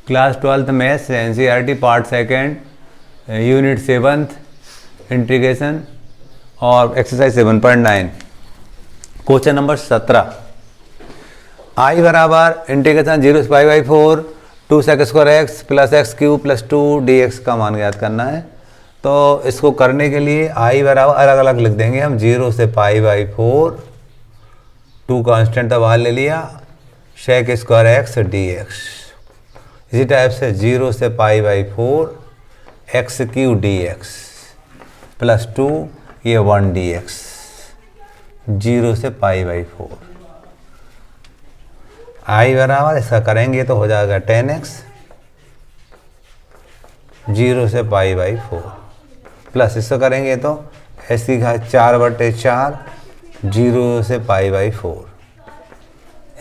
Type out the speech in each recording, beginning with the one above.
Class 12th maths NCERT part second unit 7th integration और exercise 7.9 question number 17। आई बराबर integration 0 से pi by 4 2 sec square x plus x Q plus 2 dx का मान ज्ञात करना है। तो इसको करने के लिए आई बराबर अलग अलग लिख देंगे हम। 0 से पाई बाई 4 2 कांस्टेंट तो बाहर ले लिया sec स्क्वायर एक्स dx। इसी टाइप से 0 से pi by 4 x Q dx plus 2 ये 1 dx 0 से पाई बाई 4। आई बराबर इसका करेंगे तो हो जाएगा 10x 0 से पाई बाई 4 प्लस इसका करेंगे तो x की घात 4/4 0 से पाई बाई 4।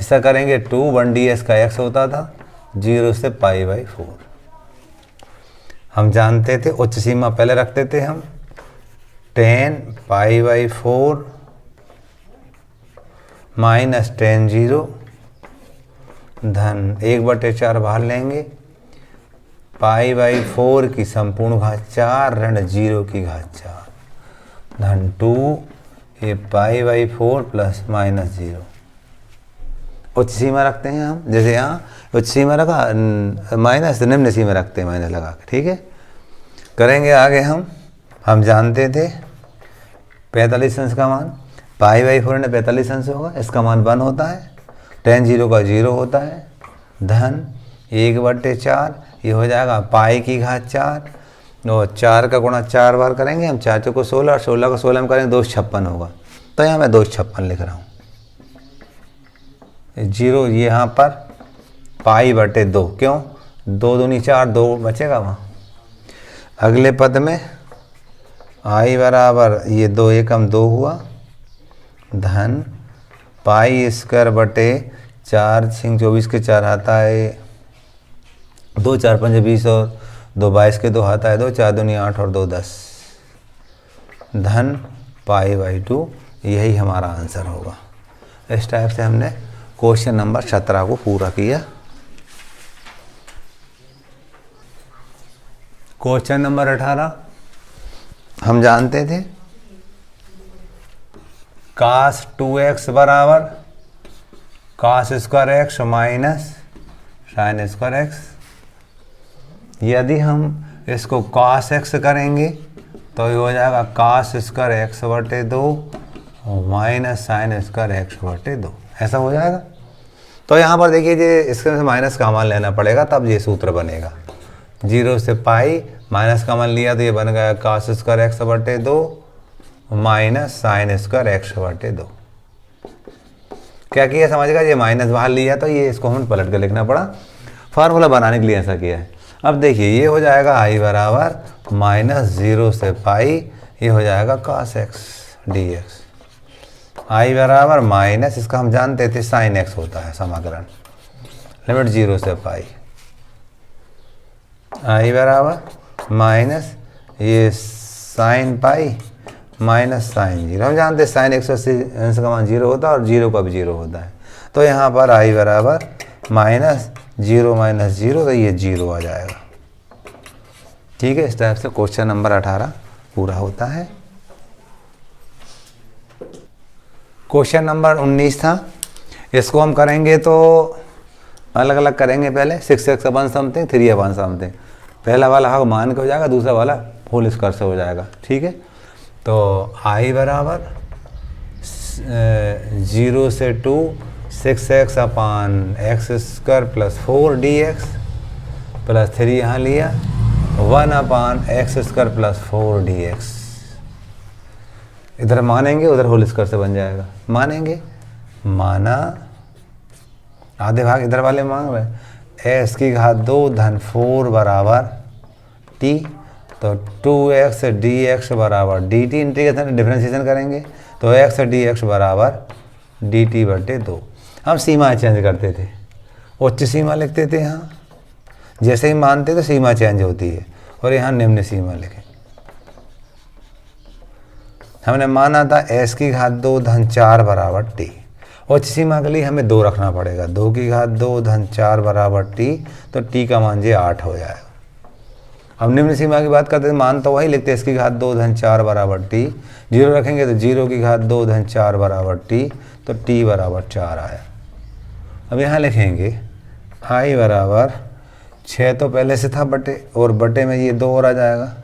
इसका करेंगे 2 1 ds का x होता था 0 से पाई बाई 4। हम जानते थे उच्च सीमा पहले रखते थे हम 10 पाई बाई 4 माइनस 10 0 धन 1/4 बाहर लेंगे पाई बाई 4 की संपूर्ण घात 4 ऋण 0 की घात 4 धन 2 ये पाई बाई 4 प्लस माइनस 0। उच्च सीमा रखते हैं हम, जैसे यहाँ उच्च सीमा रखा माइनस निम्न सीमा रखते हैं माइनस लगा के। ठीक है, करेंगे आगे हम जानते थे 45 अंश का मान पाई बाई 4 ने 45 अंश होगा, इसका मान 1 होता है, 10 0 का 0 होता है धन 1/4 ये हो जाएगा पाई की घात 4 और 4 का गुणा 4 बार करेंगे हम 4 को 16 और 16 को 16 में करेंगे 256 होगा। तो यहाँ मैं 256 लिख रहा हूँ। 0 यहाँ पर पाई/2 क्यों 2 दूनी 4 2 बचेगा वहाँ। अगले पद में आई बराबर ये 2 एकम 2 हुआ धन पाई स्क्वायर बटे 4 6 24 के 4 आता है 2 4 5 20 और 2 22 के 2 आता है 2 4 दूनी 8 और 2 10 धन पाई बाई 2 यही हमारा आंसर होगा। इस टाइप से हमने क्वेश्चन नंबर 17 को पूरा किया। क्वेश्चन नंबर 18 हम जानते थे cos 2x बराबर cos square x minus sine square x. यदि हम इसको cos x करेंगे तो ये हो जाएगा cos square x/2 minus sine square x/2 ऐसा हो जाएगा। तो यहाँ पर देखिए जी इसके से माइनस का मान लेना पड़ेगा तब ये सूत्र बनेगा। 0 से पाई माइनस का मान लिया तो ये बन गया cos square x/2 minus sine square x/2। क्या किया समझेगा, ये माइनस बाहर लिया तो ये इसको हम पलट कर लिखना पड़ा, फार्मूला बनाने के लिए ऐसा किया है। अब देखिए ये हो जाएगा आई बराबर माइनस 0 से पाई ये हो जाएगा cos x dx। आई बराबर माइनस इसका हम जानते थे साइन x होता है समाकलन लिमिट 0 से पाई। आई बराबर माइनस ये साइन पाई माइनस साइन 0। हम जानते हैं साइन 180 अंश का मान 0 होता है और 0 का भी 0 होता है। तो यहाँ पर आई बराबर माइनस 0 माइनस 0 तो ये 0 आ जाएगा। ठीक है, इस टाइप से क्वेश्चन नंबर 18 पूरा होता है। क्वेश्चन नंबर 19 था, इसको हम करेंगे तो अलग अलग करेंगे। पहले 6x अपन समथिंग 3 अपन समथिंग, पहला वाला हक मान के हो जाएगा, दूसरा वाला होल स्क्वायर से हो जाएगा। ठीक है, तो आई बराबर 0 से 2 6x अपान x square plus 4 dx plus 3 यहाँ लिया 1 अपान एक्स स्क्वायर प्लस 4 dx। इधर मानेंगे उधर होल स्क्वायर से बन जाएगा। मानेंगे माना आधे भाग इधर वाले मांग रहे एक्स की घात 2 धन 4 बराबर t। तो 2x dx बराबर dt इंटीग्रेशन डिफरेंशिएशन करेंगे तो x dx बराबर dt/2। हम सीमा चेंज करते थे, उच्च सीमा लिखते थे यहाँ, जैसे ही मानते तो सीमा चेंज होती है और यहाँ निम्न सीमा लिखे। हमने माना था x की घात 2 धन 4 बराबर t उच्च सीमा के लिए हमें 2 रखना पड़ेगा, 2 की घात 2 धन 4 बराबर टी, तो टी का मान जी 8 हो जाएगा। अब निम्न सीमा की बात करते हैं, मान तो वही लिखते हैं, इसकी घात 2 धन 4 बराबर टी, 0 रखेंगे तो 0 की घात 2 धन 4 बराबर टी, तो टी बराबर 4 आया। अब यहाँ लिखेंगे आई बराबर 6 तो पहले से था बटे, और बटे में ये 2 और आ जाएगा,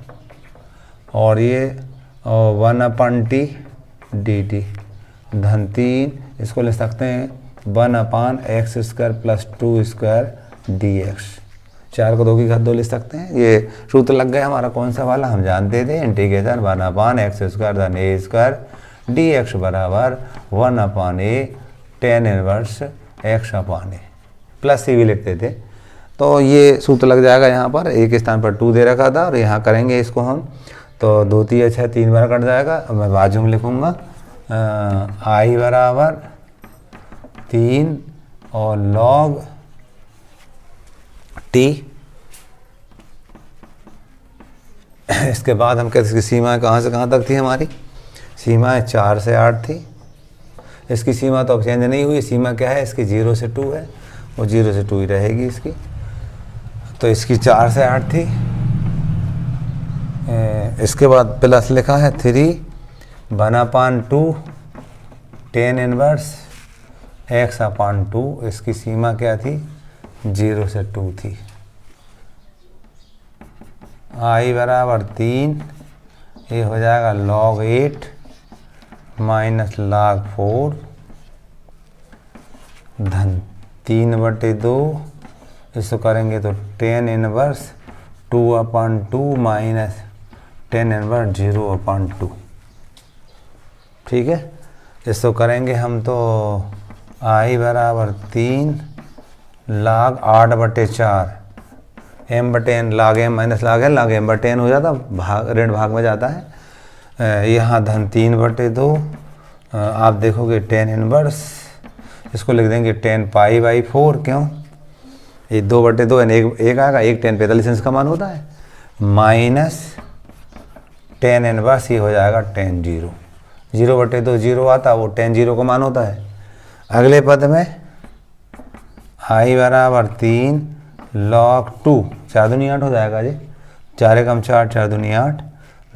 और ये 1/t dt धन 3, इसको ले सकते हैं 1/x² प्लस 2² dx। 4 को 2 की घात 2 ले सकते हैं। ये सूत्र लग गया हमारा, कौन सा वाला, हम जानते थे, इंटीग्रेशन 1/x² धन a² dx बराबर 1/a tan inverse x/a, plus सी भी लिखते थे। तो ये सूत्र लग जाएगा यहाँ पर, एक स्थान पर 2 दे रखा था और यहाँ करेंगे इसको हम, तो 2 3 6 3 बार कट जाएगा। मैं बाजू में लिखूँगा आई बराबर 3 और log t। इसके बाद हम कहते इसकी सीमाएँ कहाँ से कहाँ तक थी, हमारी सीमाएँ 4 से 8 थी। इसकी सीमा तो अब चेंज नहीं हुई, सीमा क्या है इसकी 0 से 2 है, वो 0 से 2 ही रहेगी इसकी। तो इसकी 4 से 8 थी, इसके बाद प्लस लिखा है 3/2 tan इनवर्स x/2, इसकी सीमा क्या थी 0 से 2 थी। आई बराबर 3, ये हो जाएगा log 8 माइनस log 4 धन 3/2, इसको करेंगे तो tan inverse 2/2 minus tan inverse 0/2। ठीक है, इसको करेंगे हम तो आई बराबर 3 log 8/4 m/n log m minus log n log m/n हो जाता, भाग ऋण भाग में जाता है। यहाँ धन 3/2, आप देखोगे tan इनवर्स, इसको लिख देंगे tan π/4, क्यों ये 2/2 यानी एक आएगा, एक tan 45 का मान होता है, माइनस tan इनवर्स ये हो जाएगा tan 0, 0/2 0 आता, वो tan 0 का मान होता है। अगले पद में आई बराबर 3 log 2, 4 दूनी 8 हो जाएगा जी, 4 एकम 4 4 दूनी 8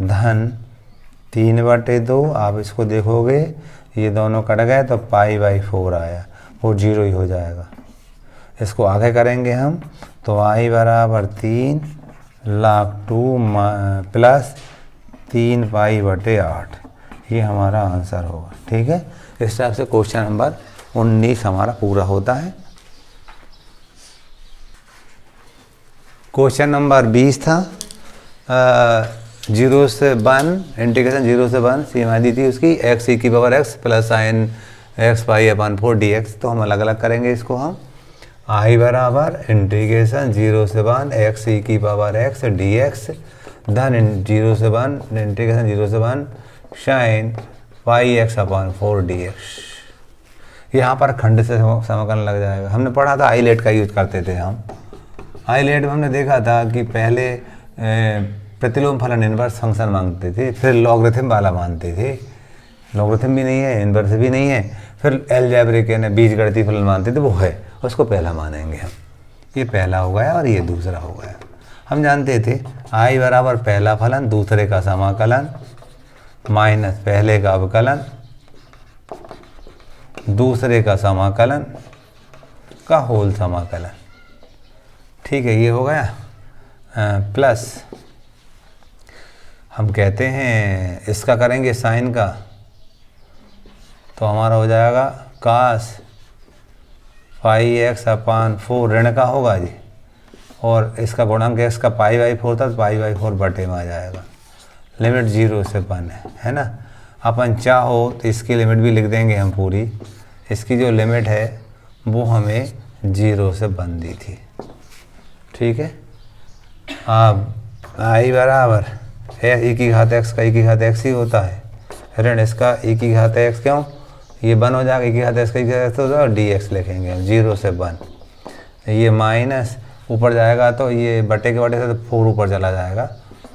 धन 3/2, आप इसको देखोगे ये दोनों कट गए तो π/4 आया, वो 0 ही हो जाएगा। इसको आगे करेंगे हम तो आई बराबर 3 log 2 प्लस 3π/8, ये हमारा आंसर होगा। ठीक है, इस टाइप से क्वेश्चन नंबर 19 हमारा पूरा होता है। क्वेश्चन नंबर 20 था 0 से 1, इंटीग्रेशन 0 से 1 सीमा दी थी उसकी x⁴x plus sin x/4 dx। तो हम अलग अलग करेंगे इसको, हम आई बराबर इंटीग्रेशन 0 से 1 x⁴x dx धन 0 से 1 इंटीग्रेशन 0 से 1 sin πx/4 dx। यहाँ पर खंड से समाकलन लग जाएगा। हमने पढ़ा था आईलेट का यूज करते थे हम। आईलेट में हमने देखा था कि पहले प्रतिलोम फलन इनवर्स फंक्शन मांगते थे, फिर लॉगरिथम वाला मानते थे, लॉगरिथम भी नहीं है इनवर्स भी नहीं है, फिर अलजेब्रिक यानी बीजगणितीय फलन मानते थे, वो है, उसको पहला मानेंगे हम। ये पहला हो गया और ये दूसरा हो गया। हम जानते थे आई बराबर पहला फलन दूसरे का समाकलन माइनस पहले का अवकलन दूसरे का समाकलन का होल समाकलन। ठीक है, ये हो गया प्लस हम कहते हैं इसका करेंगे साइन का, तो हमारा हो जाएगा cos πx/4 ऋण का होगा जी, और इसका गुणांक x का π/4 था, तो π/4 बटे में आ जाएगा। लिमिट 0 से 1 है ना। अपन चाहो तो इसकी लिमिट भी लिख देंगे हम पूरी, इसकी जो लिमिट है वो हमें 0 से 1 दी थी। ठीक है, अब आई बराबर e⁻x का e⁻x ही होता है, ऋण इसका e⁻x, क्यों ये 1 हो जाएगा, e⁻x का e⁻x हो जाएगा, dx लिखेंगे हम 0 से 1। ये माइनस ऊपर जाएगा तो ये बटे के बटे से तो 4 ऊपर चला जाएगा,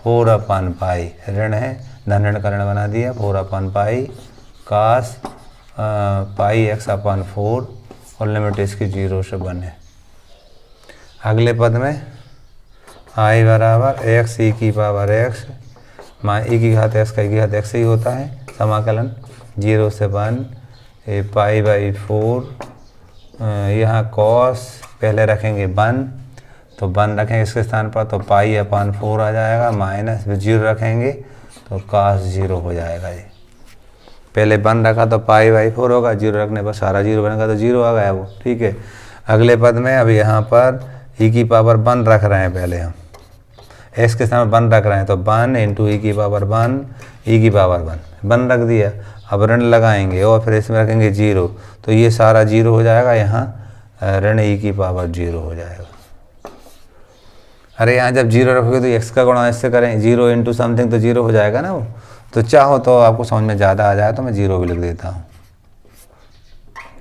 4/π ऋण है, धन ऋण का ऋण बना दिया, 4/π cos पाई एक्स अपन 4 और लिमिट इसकी 0 से 1 है। अगले पद में आई बराबर एक्स ई की पावर एक्स ई की घात एक्स का ई की घात एक्स ही होता है, समाकलन 0 से 1 पाई बाई 4, यहाँ कॉस पहले रखेंगे 1 तो 1 रखेंगे इसके स्थान पर तो पाई अपन 4 आ जाएगा, माइनस 0 रखेंगे तो कॉस 0 हो जाएगा। ये पहले 1 रखा तो पाई बाई 4 होगा, 0 रखने पर सारा 0 बनेगा तो 0 आ गया वो, ठीक है। अगले पद में अब यहाँ पर ई की पावर 1 रख रहे हैं, पहले हम एक्स के स्थान पर 1 रख रहे हैं तो 1 इंटू ई की पावर 1 ई की पावर 1 रख दिया। अब ऋण लगाएंगे और फिर इसमें रखेंगे 0 तो ये सारा 0 हो जाएगा, यहाँ ऋण ई की पावर 0 हो जाएगा। अरे यहाँ जब 0 रखोगे तो एक्स का गुणा इससे करें, 0 इंटू समथिंग तो 0 हो जाएगा ना वो। तो चाहो तो आपको समझ में ज़्यादा आ जाए तो मैं 0 भी लिख देता हूँ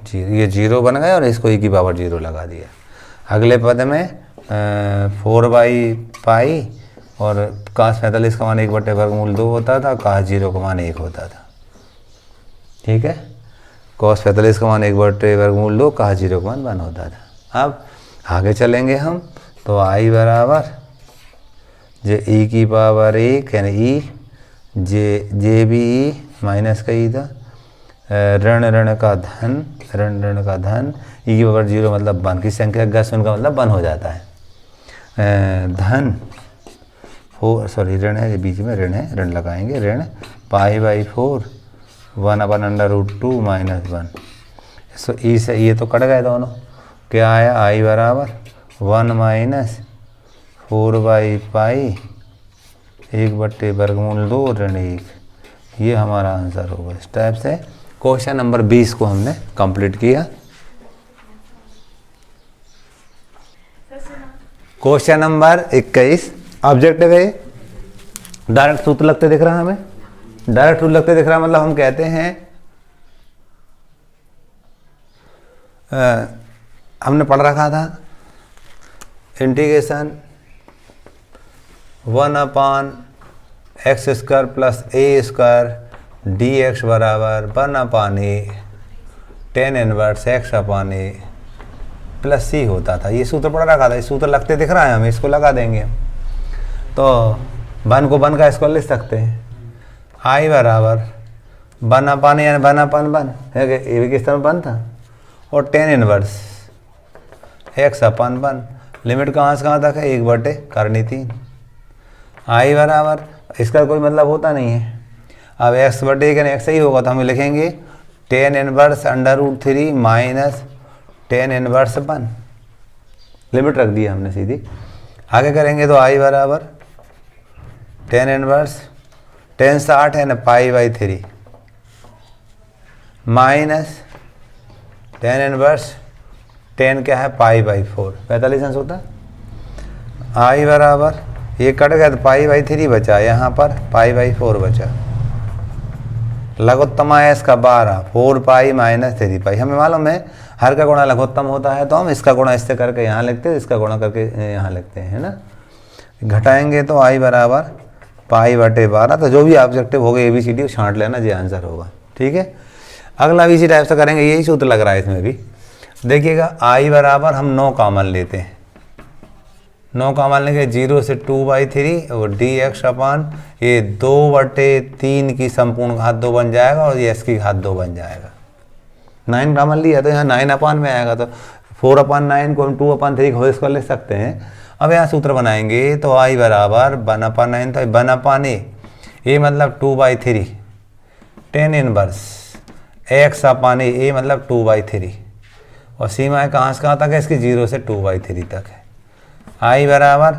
जी, ये 0 बन गया और इसको ई की पावर 0 लगा दिया। अगले पद में 4 बाई पाई और काश 45 का मान 1/वर्गमूल 2 होता था, काश 0 का मान 1 होता था, ठीक है। कॉस 45 का मान 1/वर्गमूल 2, काश 0 का मान 1 होता था। अब आगे चलेंगे हम तो आई बराबर जे ई की पावर 1 यानी ई जे भी ई माइनस का ई था, ऋण ऋण का धन ऋण ऋण का धन ई की पावर 0 मतलब 1 की संख्या गस उनका मतलब 1 हो जाता है, धन हो सॉरी ऋण है, बीच में ऋण है, ऋण लगाएंगे, ऋण पाई बाई 4 1/√2 माइनस 1। सो ई से ये तो कट गए दोनों, क्या आया आई बराबर 1 माइनस 4 बाई पाई 1/वर्गमूल 2 ऋण 1। ये हमारा आंसर होगा। इस टाइप से क्वेश्चन नंबर 20 को हमने कंप्लीट किया। क्वेश्चन नंबर 21 ऑब्जेक्टिव है, डायरेक्ट सूत्र लगते दिख रहा है हमें, डायरेक्ट रूल लगते दिख रहा है मतलब हम कहते हैं हमने पढ़ रखा था integration 1/x² plus a² dx बराबर 1/a tan inverse x/a plus c होता था। ये सूत्र पढ़ रखा था, ये सूत्र लगते दिख रहा है हमें, इसको लगा देंगे। तो 1 को 1 का स्क्वायर लिख सकते हैं, आई बराबर 1/a यानी 1/1 है, ये भी किस तरह 1 था, और tan इनवर्स x/1 लिमिट कहाँ से कहाँ तक है 1/3। आई बराबर इसका कोई मतलब होता नहीं है, अब x/1 यानी x ही होगा तो हम लिखेंगे tan inverse √3 minus tan inverse 1, limit रख दी हमने सीधी। आगे करेंगे तो आई बराबर tan इनवर्स tan 60 है ना pi by 3 minus tan inverse tan क्या है पाई बाई 4, 45 अंश होता है। आई बराबर ये कट गया तो पाई बाई 3 बचा, यहाँ पर पाई बाई 4 बचा, लघुत्तम है इसका 12 4 पाई माइनस 3 पाई। हमें मालूम है हर का गुणा लघुत्तम होता है तो हम इसका गुणा इससे करके यहाँ लिखते हैं, इसका गुणा करके यहाँ लिखते हैं, है ना। घटाएंगे तो आई बराबर पाई/12, तो जो भी ऑब्जेक्टिव होगा ABCD छांट लेना, ये आंसर होगा, ठीक है। अगला भी इसी टाइप से करेंगे, यही सूत्र लग रहा है इसमें भी। देखिएगा आई बराबर हम 9 कॉमन लेते हैं, 9 कॉमन लेंगे 0 से 2/3 और dx/ ये 2/3 की संपूर्ण घात 2 बन जाएगा और ये s की घात 2 बन जाएगा। 9 कॉमन लिया तो यहाँ 9/, में आएगा तो 4/9 को हम 2/3 होल स्क्वायर लिख सकते हैं। अब यहाँ सूत्र बनाएंगे तो आई बराबर 1/9 तो 1/a ये मतलब 2/3 tan इनवर्स x/a ये मतलब 2/3 और सीमाएँ कहाँ से कहाँ तक है इसकी 0 से 2/3 तक है। आई बराबर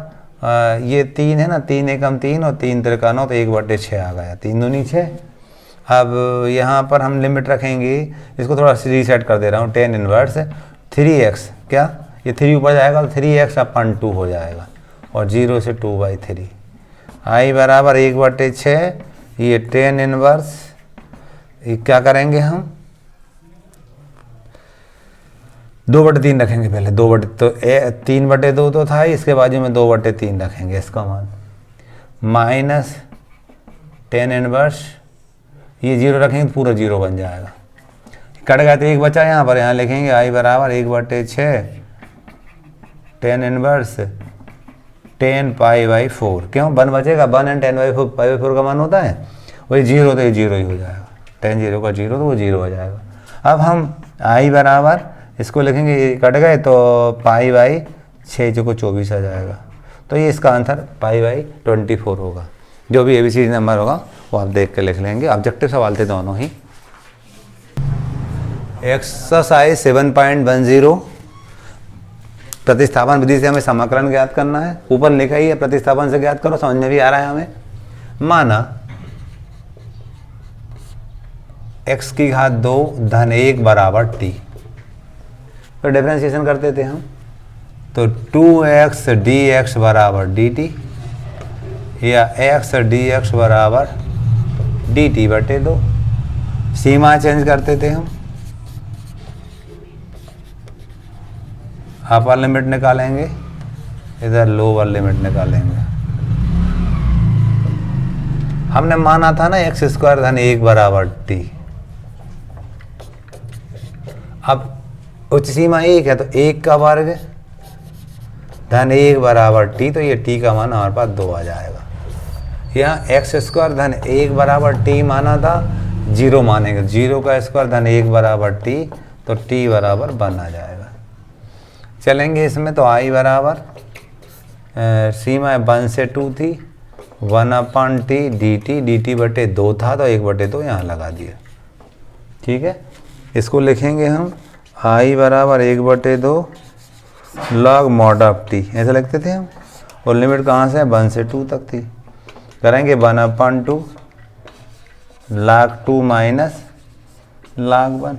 ये 3 है ना, 3 एकम 3 और 3 त्रिका 9 तो 1/6 आ गया, 3 दूनी 6। अब यहाँ पर हम लिमिट रखेंगे, इसको थोड़ा रीसेट कर दे रहा हूँ, tan इनवर्स 3x क्या ये 3 ऊपर जाएगा तो 3x/2 हो जाएगा और 0 से 2/3। आई बराबर 1/6 ये tan इनवर्स ये क्या करेंगे हम 2/3 रखेंगे पहले, 3/2 तो था ही, इसके बाजू में 2/3 रखेंगे इसका मान, माइनस tan इनवर्स ये 0 रखेंगे तो पूरा 0 बन जाएगा, कट गया तो एक बचा यहाँ पर, यहाँ लिखेंगे आई बराबर 1/6 10 इनवर्स 10 π/4। क्यों 1 बचेगा, 1 एंड 10 π/4 का मान होता है वही 0, तो ये 0 ही हो जाएगा। 10 0 का 0 तो वो 0 हो जाएगा। अब हम आई बराबर इसको लिखेंगे, ये कट गए तो π/6 जो को 24 आ जाएगा। तो ये इसका आंसर π/24 होगा। जो भी ABCD नंबर होगा वो आप देख के लिख लेंगे। ऑब्जेक्टिव सवाल थे दोनों ही। एक्सरसाइज 7.10 प्रतिस्थापन विधि से हमें समाकलन ज्ञात करना है। ऊपर लिखा ही है प्रतिस्थापन से ज्ञात करो, समझ में भी आ रहा है हमें। माना x की घात 2 धन 1 बराबर t, तो डिफरेंशिएशन करते थे हम, तो 2x dx बराबर dt या x dx बराबर dt/2। सीमा चेंज करते थे हम, अपर लिमिट निकालेंगे, इधर लोअर लिमिट निकालेंगे। हमने माना था ना x² धन 1 बराबर t। अब उच्च सीमा 1 है तो 1 का वर्ग धन 1 बराबर t, तो ये t का मान हमारे पास 2 आ जाएगा। यहाँ x² धन 1 बराबर t माना था, 0 मानेंगे, 0 का स्क्वायर धन 1 बराबर t, तो t बराबर 1 आ जाएगा। चलेंगे इसमें, तो आई बराबर सीमा 1 से 2 थी, 1/t dt/2 था, तो 1/2 यहाँ लगा दिया। ठीक है, इसको लिखेंगे हम आई बराबर 1/2 log mod ऑफ t, ऐसा लिखते थे हम। और लिमिट कहाँ से है, 1 से 2 तक थी। करेंगे 1/2 log 2 माइनस log 1।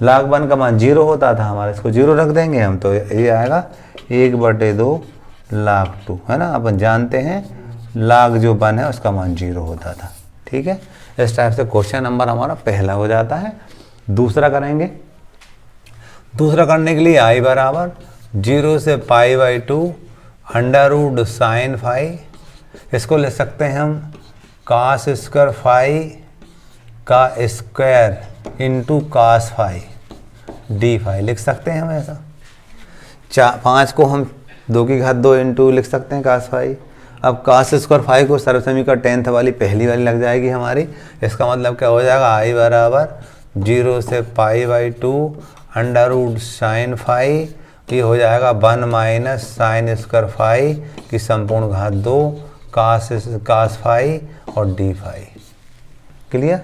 log 1 का मान 0 होता था हमारा, इसको 0 रख देंगे हम, तो ये आएगा 1/2 log 2, है ना। अपन जानते हैं log जो 1 है उसका मान 0 होता था। ठीक है, इस टाइप से क्वेश्चन नंबर हमारा पहला हो जाता है। दूसरा करेंगे, दूसरा करने के लिए आई बराबर 0 से π/2 √ sin phi, इसको ले सकते हैं हम cos स्क्वायर phi का square into cos phi d phi लिख सकते हैं हम ऐसा। 5 को हम 2 की घात 2 इंटू लिख सकते हैं cos phi। अब cos स्क्वायर phi को सर्वसमी का 10th वाली पहली वाली लग जाएगी हमारी। इसका मतलब क्या हो जाएगा, आई बराबर 0 से π/2 √ sin phi, ये हो जाएगा 1 माइनस साइन स्क्वायर phi की संपूर्ण घात 2 cos phi और d phi। क्लियर।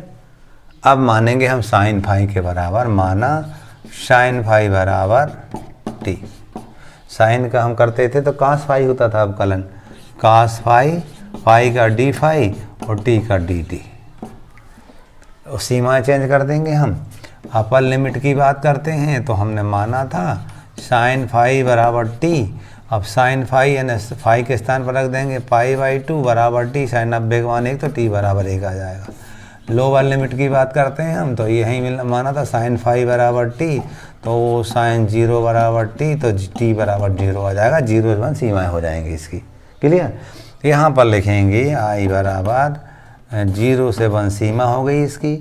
अब मानेंगे हम साइन phi के बराबर, माना साइन phi बराबर t। साइन का हम करते थे तो cos phi होता था अवकलन, cos phi का d phi और t का dt। सीमा चेंज कर देंगे हम। अपर लिमिट की बात करते हैं तो हमने माना था साइन phi बराबर t। अब साइन phi यानी phi के स्थान पर रख देंगे π/2 बराबर t, साइन 90 का मान 1 तो t बराबर 1 आ जाएगा। लोअर लिमिट की बात करते हैं हम, तो यही माना था साइन phi बराबर t, तो साइन 0 बराबर t, तो t बराबर 0 आ जाएगा। 0 से 1 सीमाएँ हो जाएंगी इसकी। क्लियर। यहाँ पर लिखेंगे आई बराबर 0 से 1 सीमा हो गई इसकी,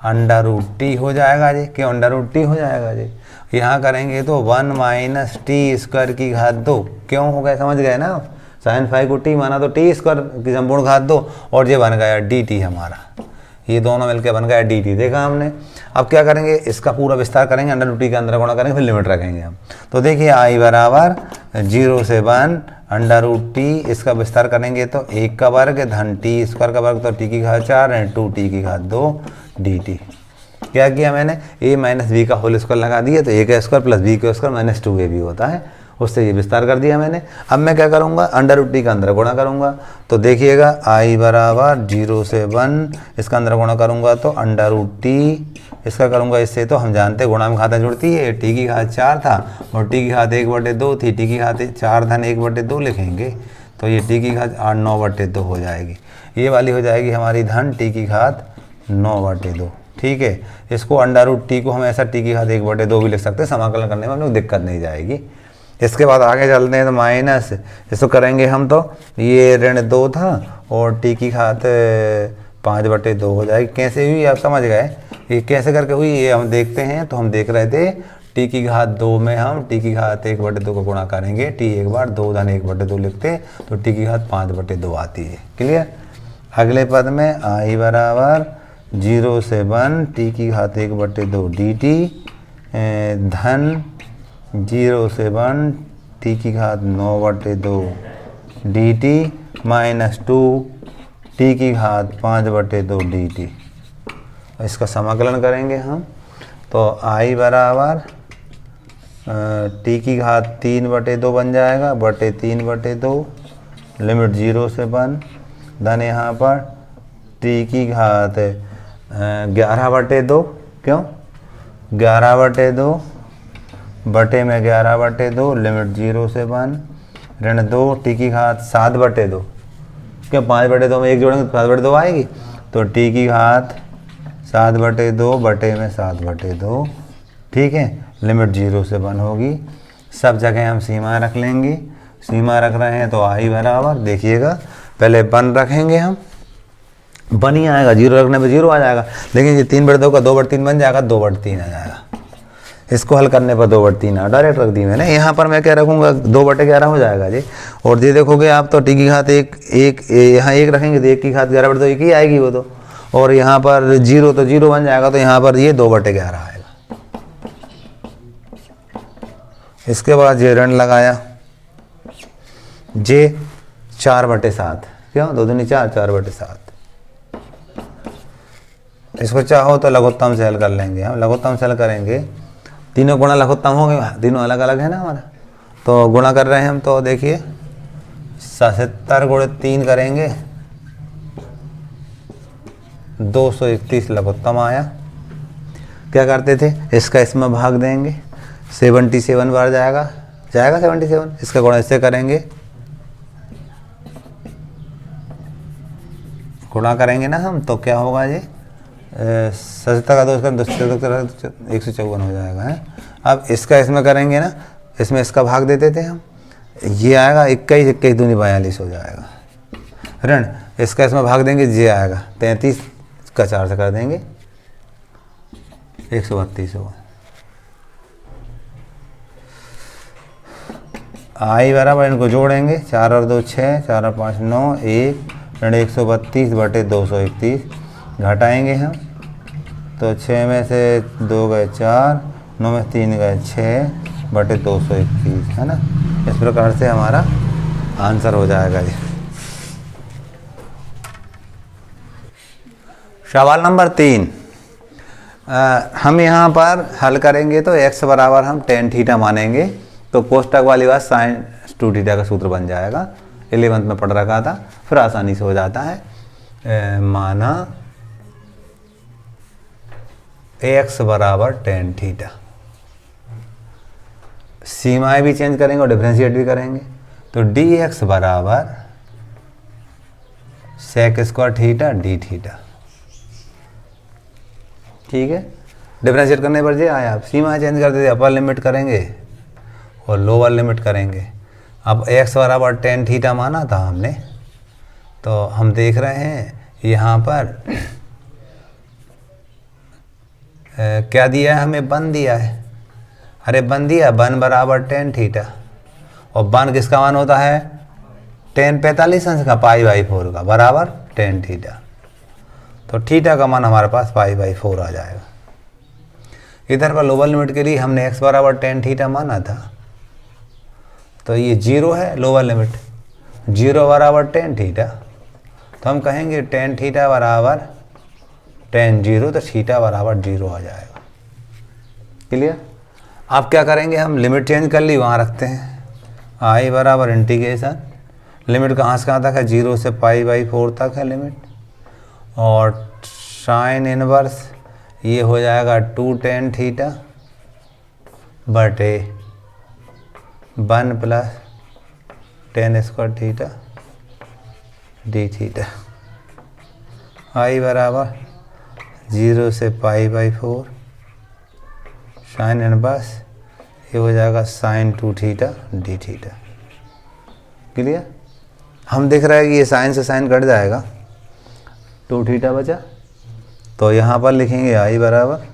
√t हो जाएगा जी। क्यों √t हो जाएगा जी, यहाँ करेंगे तो 1 माइनस टी स्क्वायर की घात 2। क्यों हो गया, समझ गए ना आप। साइन phi को t माना तो t स्क्वायर की संपूर्ण घात 2, और ये बन गया dt हमारा, ये दोनों मिलकर बन गया dt। देखा हमने। अब क्या करेंगे, इसका पूरा विस्तार करेंगे, √t के अंदर गुणा करेंगे, फिर लिमिट रखेंगे हम। तो देखिए आई बराबर 0 से 1 √t, इसका विस्तार करेंगे तो 1 का वर्ग धन t स्क्वायर का वर्ग, तो t की घात 4 है 2t की घात 2 dt। क्या किया मैंने, a माइनस बी का होल स्क्वायर लगा दिया, तो a का स्क्वायर प्लस b का स्क्वायर माइनस 2ab होता है, उससे ये विस्तार कर दिया मैंने। अब मैं क्या करूँगा, √t का अंदर गुणा करूँगा। तो देखिएगा आई बराबर 0 से 1, इसका अंदर गुणा करूँगा तो √t, इसका करूँगा इससे, तो हम जानते हैं गुणा में घाता जुड़ती है। t की घात 4 था और t की घात 1/2 थी, t की घात 4 धन 1/2 लिखेंगे, तो ये t की घात 9/2 हो जाएगी। ये वाली हो जाएगी हमारी धन t की घात 9/2। ठीक है, इसको √t को हम ऐसा t की घात 1/2 भी लिख सकते हैं, समाकलन करने में हम लोग दिक्कत नहीं जाएगी। इसके बाद आगे चलते हैं तो माइनस, इसको करेंगे हम तो ये ऋण 2 था और t की घात 5/2 हो जाएगी। कैसे हुई आप समझ गए, ये कैसे करके हुई ये हम देखते हैं। तो हम देख रहे थे टी की घात 2 में हम टी की घात 1/2 को गुणा करेंगे, टी एक बार 2 धन 1/2 लिखते तो टी की घात 5/2 आती है। क्लियर। अगले पद में आई बराबर 0 से 1 टी की घात 1/2 डी टी धन 0 से 1 टी की घात 9/2 डी टी माइनस 2 टी की घात 5/2 डी टी। इसका समाकलन करेंगे हम तो आई बराबर टी की घात 3/2 बन जाएगा, बटे 3/2 लिमिट 0 से 1 धन यहाँ पर टी की घात 11/2, क्यों 11/2 बटे में 11/2 लिमिट 0 से 1 ऋण 2 टी की घात 7/2, क्यों 5/2 में एक जोड़ेंगे तो 7/2 आएगी, तो टी की घात 7/2 बटे में 7/2, ठीक है, लिमिट 0 से 1 होगी। सब जगह हम सीमा रख लेंगे, सीमा रख रहे हैं तो आई बराबर देखिएगा पहले 1 रखेंगे हम, 1 ही आएगा, 0 रखने पे 0 आ जाएगा, लेकिन ये 3/2 का 2/3 बन जाएगा, 2/3 आ जाएगा। इसको हल करने पर 2/3 डायरेक्ट रख दी मैंने। यहाँ पर मैं क्या रखूँगा 2/11 हो जाएगा जी। और ये देखोगे आप तो टी की घात एक यहाँ 1 रखेंगे तो 1 की घात 11/2 1 ही आएगी वो तो, और यहाँ पर 0 तो 0 बन जाएगा, तो यहाँ पर ये 2/11 आएगा। इसके बाद ये ऋण लगाया जे 4/7, क्यों 2 दूनी 4, 4/7। इसको चाहो तो लघुत्तम से हल कर लेंगे हम, लघुत्तम से हल करेंगे, तीनों गुणा लघुत्तम हो गए, तीनों अलग अलग है ना हमारा, तो गुणा कर रहे हैं हम। तो देखिए 77 × 3 करेंगे 231 लघुत्तम आया। क्या करते थे इसका इसमें भाग देंगे, 77 बार जाएगा 77, इसका गुणा इससे करेंगे, गुणा करेंगे ना हम तो क्या होगा जी 77 का 2 154 हो जाएगा है। अब इसका इसमें करेंगे ना, इसमें इसका भाग देते थे हम, ये आएगा 21 21 दूनी 42 हो जाएगा ऋण, इसका इसमें भाग देंगे ये आएगा 33 का 4 से कर देंगे 132 होगा। आई बराबर इनको जोड़ेंगे 4 और 2 6, 4 और 5 9, 1 ऋण 132 बटे 231 घटाएंगे हम तो 6 में से 2 गए 4, 9 में 3 गए 6 बटे 221 है ना। इस प्रकार से हमारा आंसर हो जाएगा ये। सवाल नंबर 3 हम यहाँ पर हल करेंगे तो x बराबर हम tan थीटा मानेंगे, तो कोष्टक वाली बात sin 2 थीटा का सूत्र बन जाएगा, 11th में पढ़ रखा था, फिर आसानी से हो जाता है। माना x बराबर tan थीटा, सीमाएं भी चेंज करेंगे और डिफरेंशिएट भी करेंगे, तो dx बराबर sec² थीटा d थीटा, ठीक है। डिफरेंशिएट करने पर जे आया, आप सीमा चेंज कर देते, अपर लिमिट करेंगे और लोअर लिमिट करेंगे। अब x बराबर tan थीटा माना था हमने, तो हम देख रहे हैं यहाँ पर क्या दिया है हमें, 1 दिया है, अरे 1 दिया, 1 बराबर tan थीटा, और 1 किसका मान होता है tan 45 अंश का π/4 का बराबर tan थीटा, तो थीटा का मान हमारे पास π/4 आ जाएगा। इधर पर लोअर लिमिट के लिए हमने x बराबर tan थीटा माना था, तो ये 0 है लोअर लिमिट, 0 बराबर tan थीटा, तो हम कहेंगे tan थीटा बराबर tan 0, तो थीटा बराबर 0 आ जाएगा। क्लियर। अब क्या करेंगे हम, लिमिट चेंज कर ली, वहाँ रखते हैं आई बराबर इंटीग्रेशन, लिमिट कहाँ से कहाँ तक है 0 से π/4 तक है लिमिट, और साइन इनवर्स ये हो जाएगा 2 tan थीटा बटे 1 plus tan² theta d theta, I बराबर 0 से π/4 साइन इनवर्स ये हो जाएगा sine 2 theta d theta. Clear. हम देख रहे हैं कि ये साइन से साइन कट जाएगा, 2 थीटा बचा, तो यहाँ पर लिखेंगे आई बराबर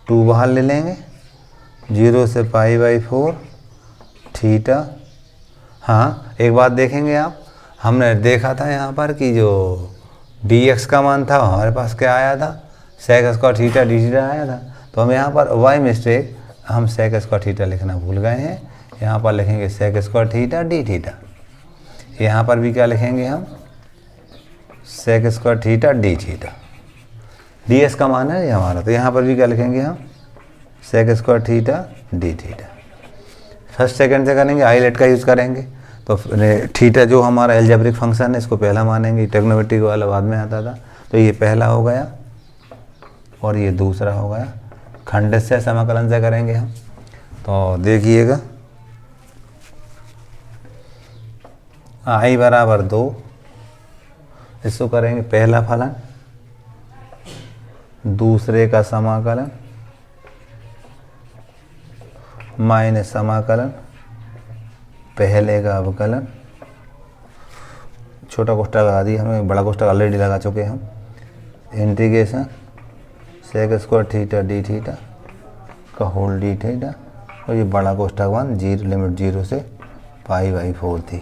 2 बाहर ले लेंगे, 0 से π/4 थीटा। हाँ एक बात देखेंगे आप, हमने देखा था यहाँ पर कि जो dx का मान था हमारे पास क्या आया था, sec square theta D theta आया था। तो हम यहाँ पर बाय मिस्टेक हम sec स्क्वायर थीटा लिखना भूल गए हैं। यहाँ पर लिखेंगे sec square theta D theta. यहाँ पर भी क्या लिखेंगे हम, sec square theta D theta. ds का मान है ये हमारा, तो यहाँ पर भी क्या लिखेंगे हम, sec square theta D theta. First second से करेंगे, आईलेट का यूज़ करेंगे। तो थीटा जो हमारा एल्जेब्रिक फंक्शन है इसको पहला मानेंगे, ट्रिग्नोमेट्रिक वाला बाद में आता था। तो ये पहला हो गया और ये दूसरा हो गया। खंडित से समाकलन से करेंगे हम, तो देखिएगा आई बराबर 2, इसको करेंगे पहला फलन, दूसरे का समाकलन माइनस समाकलन पहले का अवकलन, छोटा कोष्ठक लगा दी हमें, बड़ा कोष्ठक ऑलरेडी लगा चुके हम, integration sec square theta D theta का होल डी थीटा, और ये बड़ा कोष्ठक 1 जीरो लिमिट 0 से π/4 थी।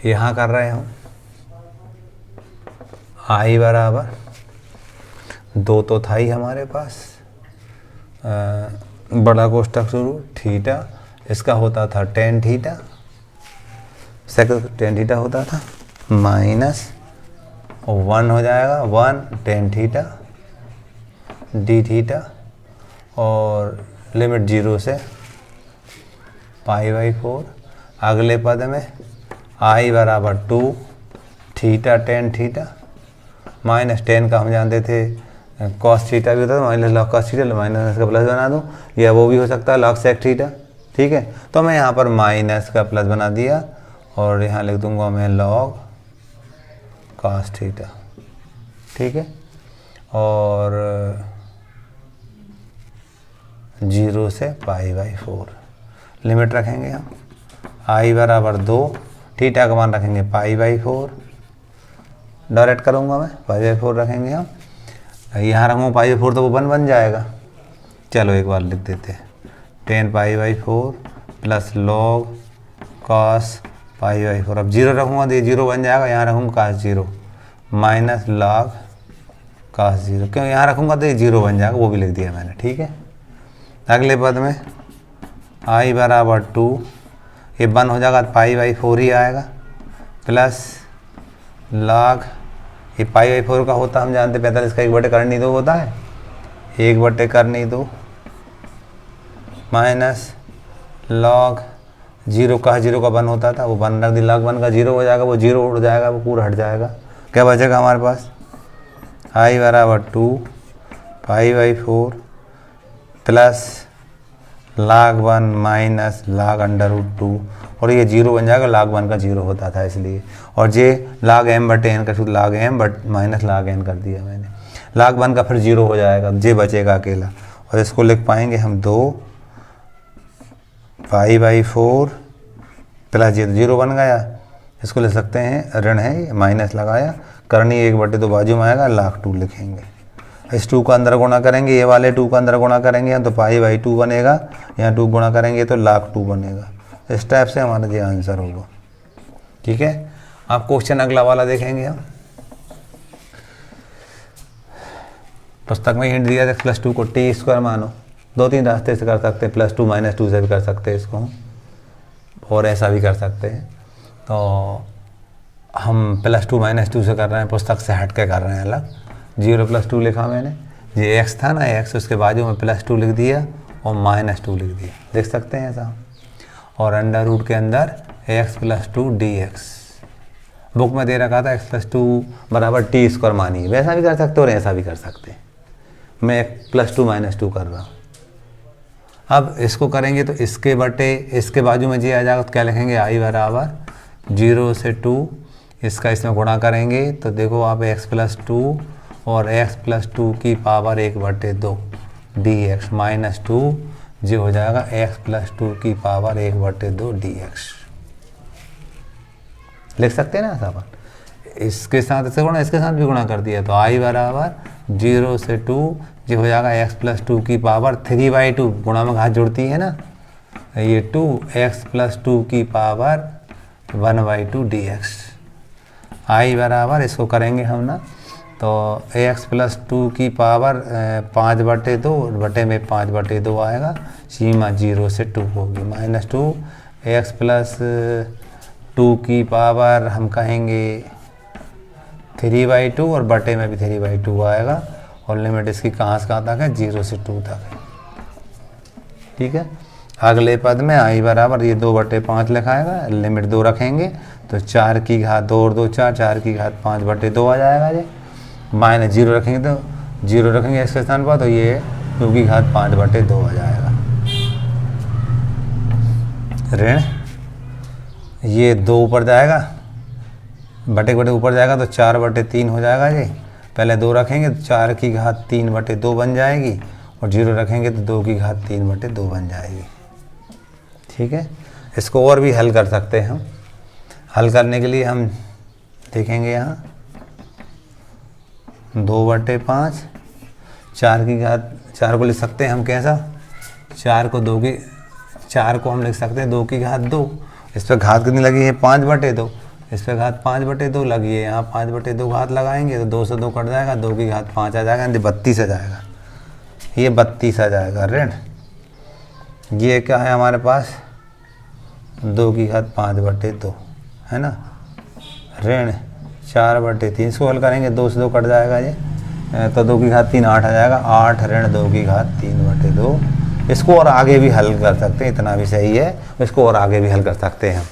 यहाँ कर रहे हम आई बराबर 2 तो था ही हमारे पास, बड़ा कोष्ठक शुरू थीटा, इसका होता था tan theta, second tan theta होता था माइनस 1 हो जाएगा 1 tan थीटा डी थीटा, और लिमिट 0 से π/4। अगले पद में आई बराबर 2 theta tan theta minus tan का हम जानते थे कॉस थीटा भी होता है, minus log cos theta, minus का प्लस बना दूँ, या वो भी हो सकता है लॉग सेक थीटा। ठीक है, तो मैं यहाँ पर माइनस का प्लस बना दिया और यहाँ लिख दूँगा मैं लॉग कॉस थीटा। ठीक है, और 0 से π/4 लिमिट रखेंगे हम, आई बराबर 2, थीटा का मान रखेंगे π/4, डायरेक्ट करूँगा मैं, π/4 रखेंगे हम, यहाँ रखूँगा π/4 तो वो 1 बन जाएगा। चलो एक बार लिख देते हैं, tan π/4 प्लस लॉग कॉस π/4। अब 0 रखूँगा तो ये 0 बन जाएगा, यहाँ रखूँगा cos 0 माइनस लॉग cos 0, क्यों यहाँ रखूँगा तो ये 0 बन जाएगा, वो भी लिख दिया मैंने। ठीक है, अगले पद में आई बराबर 2, ये 1 हो जाएगा तो π/4 ही आएगा, प्लस लॉग ये π/4 का होता हम जानते 45 का 1/2 होता है, 1/2 माइनस लॉग 0 का 1 होता था, वो 1 रख दी, लॉग 1 का 0 हो जाएगा, वो 0 उड़ जाएगा, वो पूरा हट जाएगा। क्या बचेगा हमारे पास, आई बराबर 2 π/4 प्लस log 1 माइनस log √2, और ये 0 बन जाएगा, log 1 का 0 होता था इसलिए, और जे log m/n का log m but minus log n कर दिया मैंने, log 1 का फिर 0 हो जाएगा, जे बचेगा अकेला, और इसको लिख पाएंगे हम 2 π/4 प्लस ये 0 बन गया, इसको ले सकते हैं ऋण है, माइनस लगाया, करनी 1/2 बाजू में आएगा, log 2 लिखेंगे। इस 2 का अंदर गुणा करेंगे, ये वाले 2 का अंदर गुणा करेंगे तो π/2 बनेगा, यहाँ 2 गुणा करेंगे तो log 2 बनेगा। इस टाइप से हमारा ये आंसर होगा। ठीक है, आप क्वेश्चन अगला वाला देखेंगे हम। पुस्तक में हिंट दिया था +2 को t² मानो, 2-3 रास्ते से कर सकते हैं, +2 -2 से भी कर सकते हैं इसको, और ऐसा भी कर सकते हैं। तो हम +2 -2 से कर रहे हैं, पुस्तक से हट के कर रहे हैं अलग। 0 + 2 लिखा मैंने, ये x था ना, x उसके बाजू में +2 लिख दिया और -2 लिख दिया, देख सकते हैं ऐसा। और अंडर रूट के अंदर x + 2 dx, बुक में दे रखा था x + 2 बराबर t² मानिए, वैसा भी कर सकते हो और ऐसा भी कर सकते हैं। मैं +2 -2 कर रहा हूँ। अब इसको करेंगे तो इसके बटे इसके बाजू में ये आ जाएगा, तो क्या लिखेंगे, आई बराबर 0 से 2, इसका इसमें गुणा करेंगे तो देखो आप x + 2 और x + 2 की पावर 1/2 dx माइनस 2, जो हो जाएगा x + 2 की पावर 1/2 dx। लिख सकते हैं ना ऐसा अपन, इसके साथ इससे गुणा, इसके साथ भी गुणा कर दिया, तो i बराबर 0 से 2 जो हो जाएगा x प्लस 2 की पावर 3/2, गुणा में घात जुड़ती है ना, ये 2x प्लस 2 की पावर 1/2 dx। i बराबर इसको करेंगे हम ना, तो ax प्लस 2 की पावर 5/2 बटे में 5/2 आएगा, सीमा 0 से 2 होगी, -2 x प्लस 2 की पावर हम कहेंगे 3/2 और बटे में भी 3/2 आएगा, और लिमिट इसकी कहाँ से कहाँ तक है, 0 से 2 तक है। ठीक है, अगले पद में i बराबर ये 2/5 लिखाएगा, लिमिट 2 रखेंगे तो 4 की घात 2 और 2 4, 4 की घात 5/2 आ जाएगा जी, -0 रखेंगे तो 0 रखेंगे इसके स्थान पर, तो ये 2 की घात 5/2 आ जाएगा। ऋण ये 2 ऊपर जाएगा, बटे ऊपर जाएगा तो 4/3 हो जाएगा जी, पहले 2 रखेंगे तो 4 की घात 3/2 बन जाएगी, और 0 रखेंगे तो 2 की घात 3/2 बन जाएगी। ठीक है, इसको और भी हल कर सकते हैं हम। हल करने के लिए हम देखेंगे यहाँ 2/5, 4 की घात 4 को लिख सकते हैं हम कैसा, 4 को हम लिख सकते हैं 2 की घात 2, इस पर घात कितनी लगी है 5/2, इस पर घात 5/2 लगी है, यहाँ 5/2 घात लगाएंगे तो 2 से 2 कट जाएगा, 2 की घात 5 आ जाएगा, 32 आ जाएगा, ये 32 आ जाएगा ऋण। ये क्या है हमारे पास 2 की घात 5/2 है ना, ऋण 4/3, इसको हल करेंगे 2 से 2 कट जाएगा ये, तो 2 की घात 3 8 आ जाएगा, 8 ऋण 2 की घात 3/2। इसको और आगे भी हल कर सकते हैं, इतना भी सही है, इसको और आगे भी हल कर सकते हैं हम।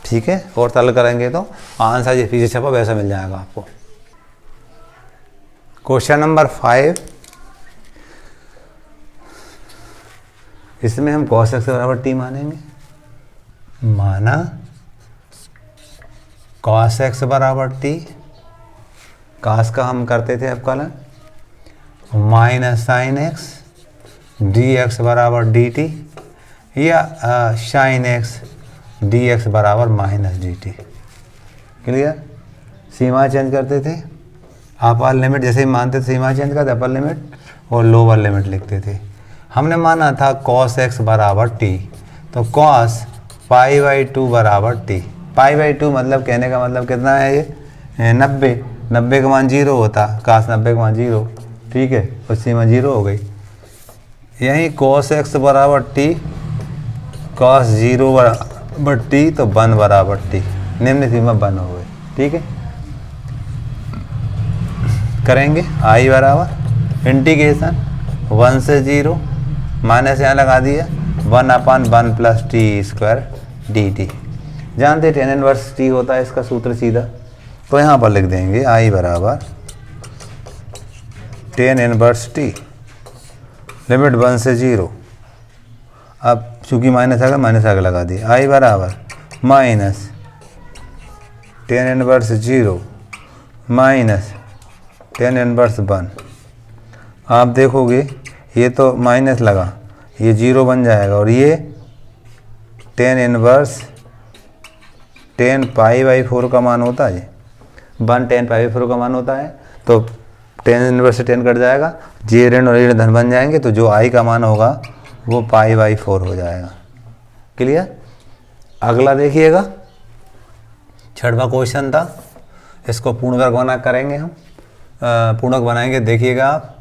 ठीक है, और हल करेंगे तो आंसर ये पीछे छपा वैसा मिल जाएगा आपको। क्वेश्चन नंबर 5, इसमें हम cos x बराबर t मानेंगे, माना cos x बराबर t, cos का हम करते थे अवकलन, माइनस साइन x dx बराबर dt, या साइन x dx बराबर माइनस dt। क्लियर, सीमा चेंज करते थे, अपर लिमिट जैसे ही मानते थे सीमा चेंज करते, अपर लिमिट और लोअर लिमिट लिखते थे। हमने माना था cos x बराबर t, तो cos π/2 बराबर t, π/2 मतलब कहने का मतलब कितना है ये 90 का मान 0 होता, cos 90 का मान 0, ठीक है, और सीमा 0 हो गई। यहीं cos x बराबर t, cos 0 बराबर t, तो 1 बराबर t, निम्न सीमा 1 हो गई। ठीक है, करेंगे i बराबर इंटीग्रेशन 1 से 0 माइनस यहाँ लगा दिया 1/1 प्लस t² dt, जानते tan इनवर्स t होता है इसका सूत्र सीधा, तो यहाँ पर लिख देंगे i बराबर tan इनवर्स t, लिमिट 1 से 0, अब चूँकि माइनस आगे लगा दी, i बराबर minus tan inverse 0 minus tan inverse 1। आप देखोगे ये तो माइनस लगा, ये 0 बन जाएगा, और ये tan इनवर्स tan π/4 का मान होता है, 1 tan π/4 का मान होता है, तो tan इनवर्स से tan कट जाएगा, जे ऋण और ऋण धन बन जाएंगे, तो जो i का मान होगा वो π/4 हो जाएगा। क्लियर, अगला देखिएगा 6वां क्वेश्चन था, इसको पूर्णवर्ग बना करेंगे हम, पूर्णक बनाएंगे। देखिएगा आप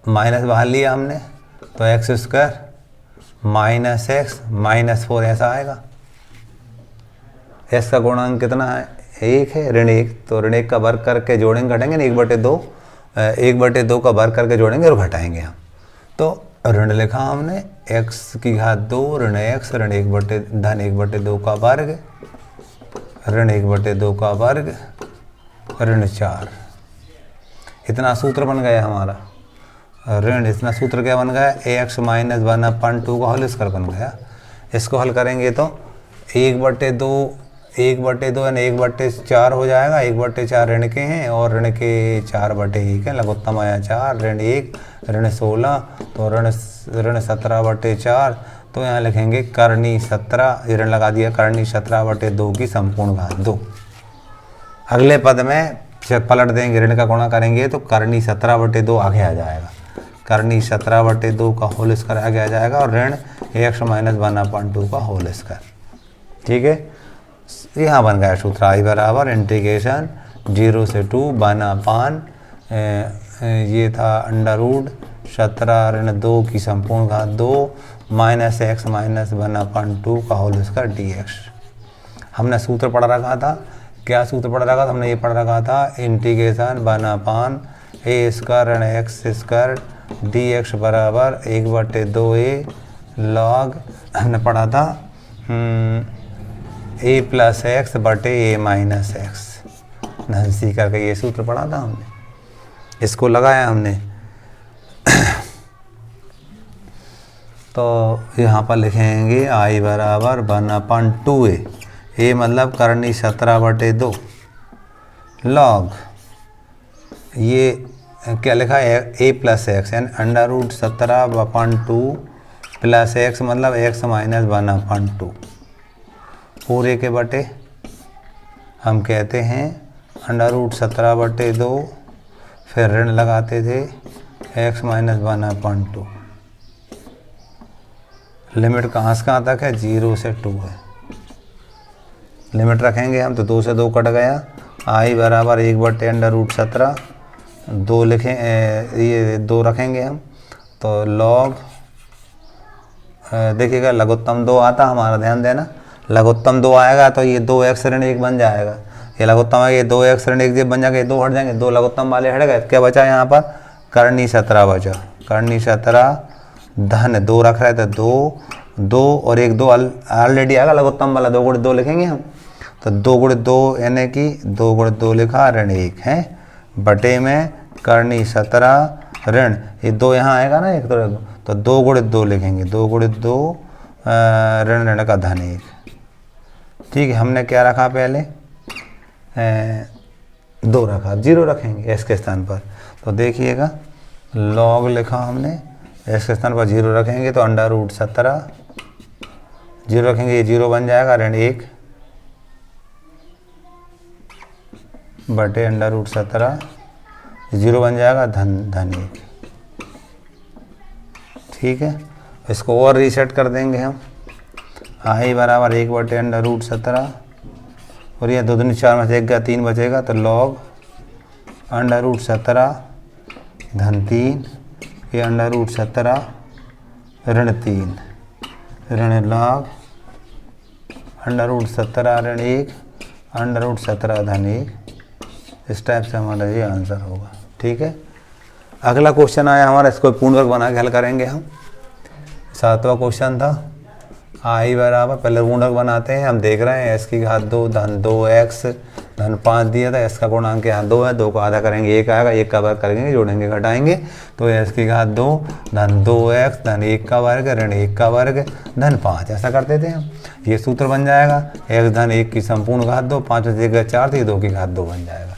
माइनस बाहर लिया हमने, तो x² माइनस x माइनस 4 ऐसा आएगा। x का गुणांक कितना है 1 है, ऋण 1, तो ऋण 1 का वर्ग करके जोड़ेंगे घटाएंगे, 1/2 का वर्ग करके जोड़ेंगे और घटाएंगे हम। तो ऋण लिखा हमने x की घात 2 ऋण x ऋण 1/2 का वर्ग, ऋण 1/2 का वर्ग ऋण 4, इतना सूत्र बन गया हमारा ऋण। इतना सूत्र क्या बन गया, ax माइनस 1/2 का होल स्क्वायर बन गया। इसको हल करेंगे तो 1/2 यानी 1/4 हो जाएगा, 1/4 ऋण के हैं और ऋण के 4/1 है, लघुत्तम आया 4, ऋण 1 ऋण 16, तो ऋण 17/4, तो यहाँ लिखेंगे करनी 17, ऋण लगा दिया करनी 17/2 की संपूर्ण घात 2। अगले पद में जब पलट देंगे, ऋण का गुणा करेंगे तो करनी 17/2 आगे आ जाएगा। करनी 17/2 का होल स्क्वायर आगे आ जाएगा और ऋण x माइनस 1/2 का होल स्क्वायर। ठीक है, यहाँ बन गया सूत्र I बराबर इंटीग्रेशन 0 से 2 1/, ये था अंडर रूट 17 ऋण 2 की संपूर्ण घात 2 माइनस x माइनस 1/2 का होल स्क्वायर dx। हमने सूत्र पढ़ रखा था, क्या सूत्र पढ़ रखा था हमने? ये पढ़ रखा था इंटीग्रेशन 1/a स्क्वायर ऋण x स्क्वायर dx बराबर 1/2a लॉग, हमने पढ़ा था a प्लस एक्स बटे a माइनस एक्स, धन सी करके ये सूत्र पढ़ा था हमने, इसको लगाया हमने। तो यहाँ पर लिखेंगे I बराबर 1/2a, a मतलब करनी 17/2 लॉग, ये क्या लिखा है a प्लस एक्स यानी अंडर रूट 17/2 प्लस एक्स मतलब x माइनस 1/2 पूरे के बटे हम कहते हैं अंडर रूट 17/2, फिर ऋण लगाते थे x माइनस 1/2। लिमिट कहाँ से कहाँ तक है? 0 से 2 है। लिमिट रखेंगे हम तो 2 से 2 कट गया। I बराबर 1/√17 2 लिखें, ये 2 रखेंगे हम तो लॉग, देखिएगा लघुत्तम 2 आता हमारा, ध्यान देना लघुत्तम 2 आएगा तो ये 2x ऋण 1 बन जाएगा। ये लघुत्तम है, ये 2x ऋण 1 जब बन जाएगा, ये 2 हट जाएंगे, 2 लघुत्तम वाले हट गए। क्या बचा यहाँ पर? करनी 17 बचा। करनी 17 धन 2 रख रहे थे, 2 और 1 2 ऑलरेडी आएगा लघुत्तम वाला, 2 × 2 लिखेंगे हम तो 2 × 2 यानी कि 2 × 2 लिखा ऋण 1 है बटे में करनी 17 ऋण, ये 2 यहाँ आएगा ना एक तो 2 × 2 लिखेंगे, 2 × 2 ऋण ऋण का धन 1। ठीक है, हमने क्या रखा पहले? 2 रखा, 0 रखेंगे एस के स्थान पर। तो देखिएगा लॉग लिखा हमने, एस के स्थान पर 0 रखेंगे तो अंडर रूट 17 0 रखेंगे, ये 0 बन जाएगा ऋण 1 बटे अंडर रूट 17 0 बन जाएगा धन 1। ठीक है, इसको और रीसेट कर देंगे हम। I बराबर 1/√17 और यह 2 दूनी 4 में से 1 गया 3 बचेगा तो लॉग अंडर रूट 17 धन 3, ये अंडर रूट 17 ऋण 3 ऋण लॉग अंडर रूट 17 ऋण 1 अंडर रूट 17 धन 1। इस टाइप से हमारा ये आंसर होगा। ठीक है, अगला क्वेश्चन आया हमारा, इसको पूर्ण वर्ग बना के हल करेंगे हम। 7वां क्वेश्चन था I बराबर, पहले पूर्ण वर्ग बनाते हैं, हम देख रहे हैं s की घात 2 धन 2x धन 5 दिया था, s का गुणांक यहाँ 2 है, 2 को आधा करेंगे 1 आएगा, 1 का वर्ग करेंगे जोड़ेंगे घटाएंगे तो s की घात 2 धन 2x धन 1 का वर्ग ऋण 1 का वर्ग धन 5, ऐसा करते थे हम। ये सूत्र बन जाएगा x धन 1 की संपूर्ण घात 2, 5 में से 1 गया 4 तो ये 2 की घात 2 बन जाएगा।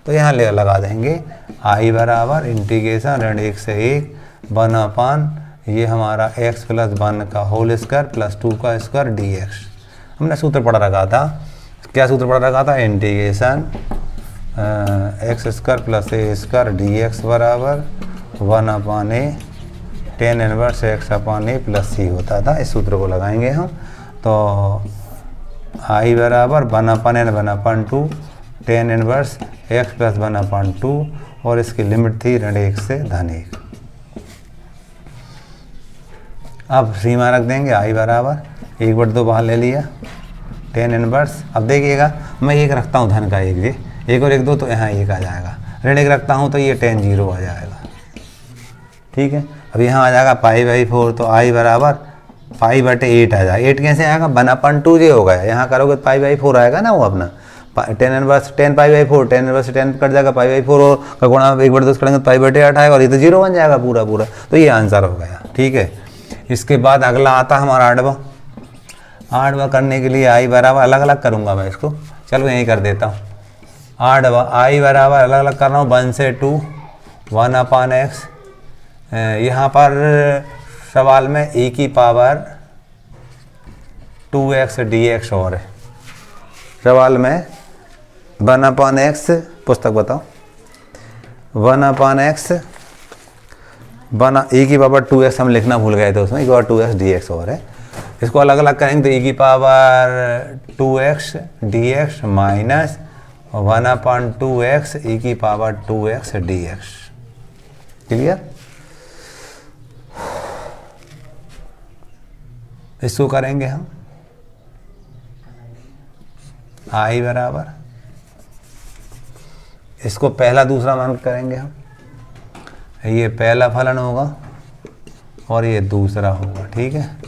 तो यहाँ लगा देंगे I बराबर इंटीग्रेशन ऋण 1 से 1 1/, ये हमारा x प्लस 1 का होल स्क्वायर प्लस 2 का स्क्वायर dx। हमने सूत्र पढ़ रखा था, क्या सूत्र पढ़ रखा था? Integration x square plus a square dx बराबर 1/a tan inverse x/a plus c होता था। इस सूत्र को लगाएंगे हम तो I बराबर 1/n 1/2 tan inverse x plus 1/2 और इसकी लिमिट थी ऋण 1 से धन 1। अब सीमा रख देंगे I बराबर 1/2 बाहर ले लिया tan इनवर्स। अब देखिएगा मैं 1 रखता हूँ धन का 1 जी, 1 और 1 2 तो यहाँ 1 आ जाएगा, ऋण 1 रखता हूँ तो ये tan 0 आ जाएगा। ठीक है, अब यहाँ आ जाएगा π/4 तो I बराबर π/8 आ जाएगा। 8 कैसे आएगा? 1/2 जे हो गया, यहाँ करोगे तो π/4 आएगा ना वो अपना tan inverse 10 π/4 tan inverse 10 cut जाएगा π/4 और का गुणा 1/2 करेंगे तो π/8 आएगा और ये तो 0 बन जाएगा पूरा। तो ये आंसर हो गया। ठीक है, इसके बाद अगला आता हमारा 8वां करने के लिए I बराबर अलग अलग करूँगा मैं इसको, चलो यही कर देता हूँ। 8वां I बराबर अलग अलग कर रहा हूँ 1 से 2 1/x। यहाँ पर सवाल में e की पावर 2x dx और है, सवाल में 1/x, पुस्तक बताओ, 1/x e की पावर 2x हम लिखना भूल गए थे उसमें, e की पावर 2x dx और है। इसको अलग अलग करेंगे तो e की power 2x dx minus 1/2x e की पावर 2x dx। क्लियर? इसको करेंगे हम i बराबर, इसको पहला दूसरा मान करेंगे हम, ये पहला फलन होगा और ये दूसरा होगा। ठीक है,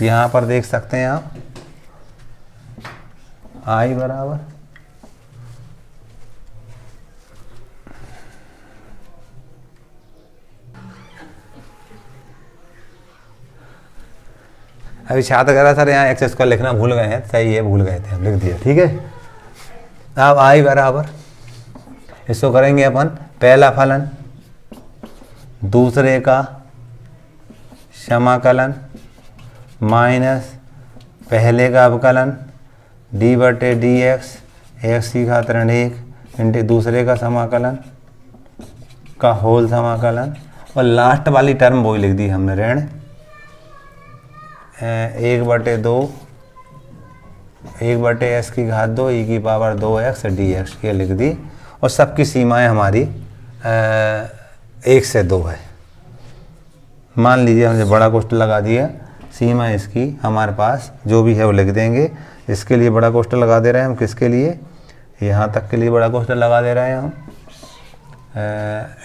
यहाँ पर देख सकते हैं आप i बराबर अभी छात्र कह रहा सर यहाँ एक्स स्क्वायर लिखना भूल गए हैं, सही है, भूल गए थे हम, लिख दिया। ठीक है, अब i बराबर, इसको करेंगे अपन पहला फलन दूसरे का समाकलन माइनस पहले का अवकलन d/dx x की घात ऋण 1 इंटू दूसरे का समाकलन का होल समाकलन, और लास्ट वाली टर्म वही लिख दी हमने, ऋण 1/2 1/s की घात 2 e की पावर 2x dx, ये लिख दी। और सबकी सीमाएं हमारी 1 से 2 है। मान लीजिए हमने बड़ा कोष्ठक लगा दिया, सीमा इसकी हमारे पास जो भी है वो लिख देंगे। इसके लिए बड़ा कोष्ठक लगा दे रहे हैं हम, किसके लिए, यहाँ तक के लिए बड़ा कोष्ठक लगा दे रहे हैं हम।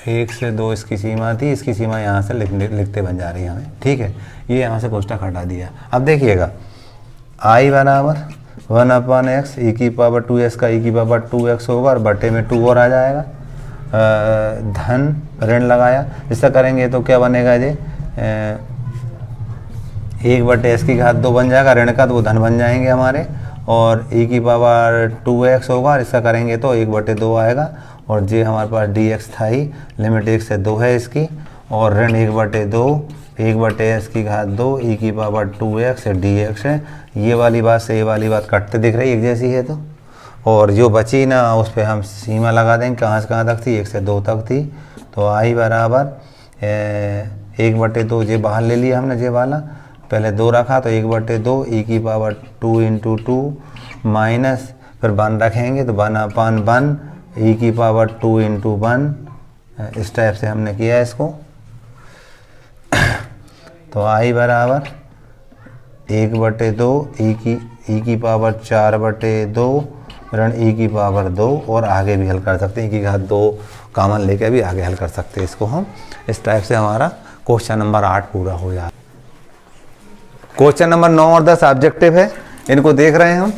1 से 2 इसकी सीमा थी, इसकी सीमा यहाँ से लिखते बन जा रही है हमें। ठीक है, ये यहाँ से कोष्ठक हटा दिया। अब देखिएगा i बराबर 1/x e की पावर 2x का e की पावर 2x होगा और बटे में 2 और आ जाएगा, धन ऋण लगाया, इससे करेंगे तो क्या बनेगा ये 1/s की घात 2 बन जाएगा, ऋण का तो वो धन बन जाएंगे हमारे, और e की पावर 2x होगा और इसका करेंगे तो 1/2 आएगा। और जे हमारे पास dx था ही, लिमिट 1 से 2 है इसकी, और ऋण 1/2 1/s की घात 2 e की पावर 2x dx है। ये वाली बात से ये वाली बात कटते दिख रही है, एक जैसी है तो, और जो बची ना उस पर हम सीमा लगा देंगे, कहाँ से कहाँ तक थी, 1 से 2 तक थी। तो i बराबर 1/2, जे बाहर ले लिया हमने, जे वाला पहले 2 रखा तो 1/2 e की पावर 2 × 2 माइनस फिर 1 रखेंगे तो 1/1 e की पावर 2 × 1, इस टाइप से हमने किया इसको। तो i बराबर 1/2 e की पावर 4/2 ऋण e की पावर 2, और आगे भी हल कर सकते हैं, e की घात 2 कॉमन लेके भी आगे हल कर सकते हैं इसको हम। इस टाइप से हमारा क्वेश्चन नंबर 8 पूरा हो जाए। क्वेश्चन नंबर 9 और 10 ऑब्जेक्टिव है, इनको देख रहे हैं हम।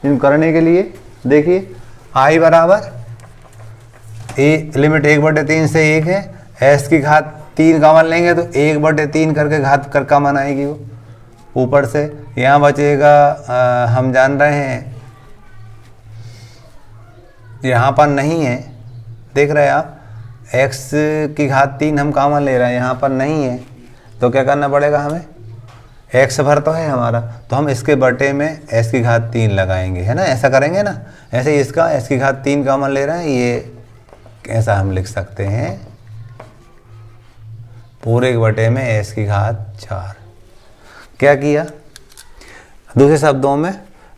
इन करने के लिए देखिए i बराबर लिमिट 1/3 से 1 है, s की घात 3 कॉमन लेंगे तो 1/3 करके घात कर कॉमन आएगी वो ऊपर से। यहाँ बचेगा हम जान रहे हैं यहाँ पर नहीं है, देख रहे हैं आप, x की घात 3 हम कॉमन ले रहे हैं, यहाँ पर नहीं है, तो क्या करना पड़ेगा हमें, x भर तो है हमारा, तो हम इसके बटे में s की घात 3 लगाएंगे, है ना, ऐसा करेंगे ना। ऐसे ही इसका s की घात 3 कॉमन ले रहे हैं, ये ऐसा हम लिख सकते हैं पूरे के बटे में s की घात 4। क्या किया, दूसरे शब्दों में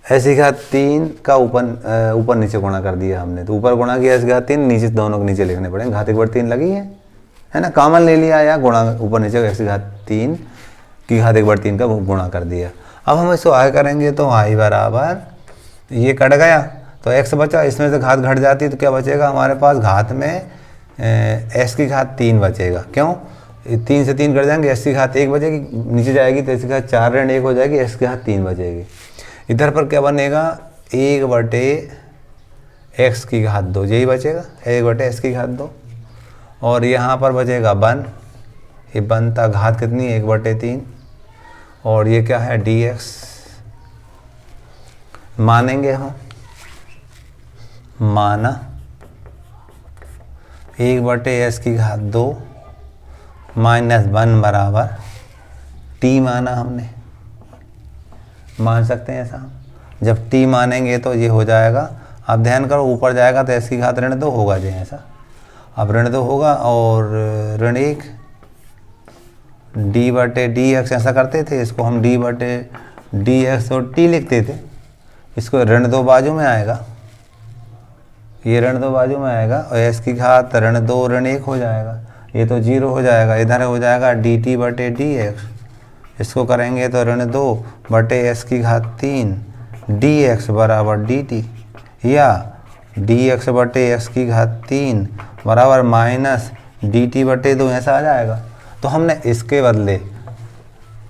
s की घात 3 का ऊपर नीचे गुणा कर दिया हमने, तो ऊपर गुणा किया s की घात 3, नीचे दोनों को नीचे लिखने पड़ेंगे, घात 1/3 लगी है ना, कॉमन ले लिया या गुणा ऊपर नीचे x की घात 3 की घात 1/3 का गुणा कर दिया। अब हम इसको आगे करेंगे तो i बराबर, ये कट गया तो x बचा, इसमें से घात घट जाती है तो क्या बचेगा हमारे पास, घात में s की घात 3 बचेगा। क्यों, 3 से 3 कट जाएंगे, s की घात 1 बचेगी, नीचे जाएगी तो s की घात 4 ऋण 1 हो जाएगी, s की घात 3 बचेगी। इधर पर क्या बनेगा, 1/x की घात 2, यही बचेगा 1/s की घात 2, और यहाँ पर बचेगा 1, ये बनता घात कितनी, 1/3, और ये क्या है dx, मानेंगे हम, माना 1/s की घात 2 माइनस 1 बराबर t माना हमने, मान सकते हैं ऐसा। जब t मानेंगे तो ये हो जाएगा अब ध्यान करो ऊपर जाएगा तो इसकी घात ऋण 2 होगा जो ऐसा। अब ऋण 2 होगा और ऋण 1 d/dx ऐसा करते थे, इसको हम d/dx और t लिखते थे। इसको ऋण 2 बाजू में आएगा, ये ऋण 2 बाजू में आएगा और इसकी घात ऋण 2 ऋण 1 हो जाएगा, ये तो 0 हो जाएगा। इधर हो जाएगा dt/dx, इसको करेंगे तो ऋण 2/s की घात 3 dx बराबर dt, या dx/s की घात 3 बराबर माइनस dt/2 ऐसा आ जाएगा। तो हमने इसके बदले